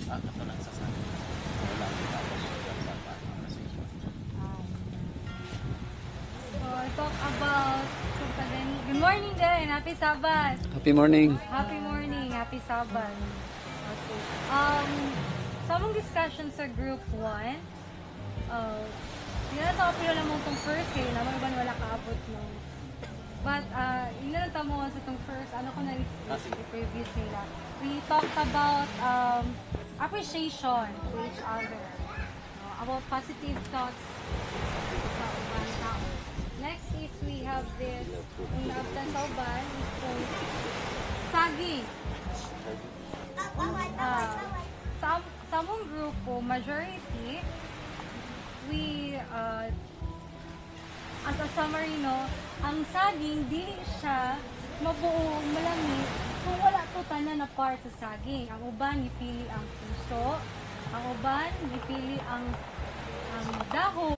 Ito lang sa sana. Wala ko tapos sa conversation. So, talk about good morning din. Happy Sabbath. Happy morning. Happy morning. Happy Sabbath. Okay. Sa among discussion sa group 1, ginatapilo naman itong first eh, naman ba wala kaabot no. But, inananta mo sa itong first, ano ko na i-previous nila. We talked about appreciation to each other. No? About positive thoughts sa ubang tao. Next is we have this, yung naabtan sa uban, is kung saging. Sa among grupo, majority, we, as a summary, no, ang saging, dili siya mabuo, malamig, kung wala to tanan na part sa saging. Ang uban, ipili ang puso. Ang uban, ipili ang dahon.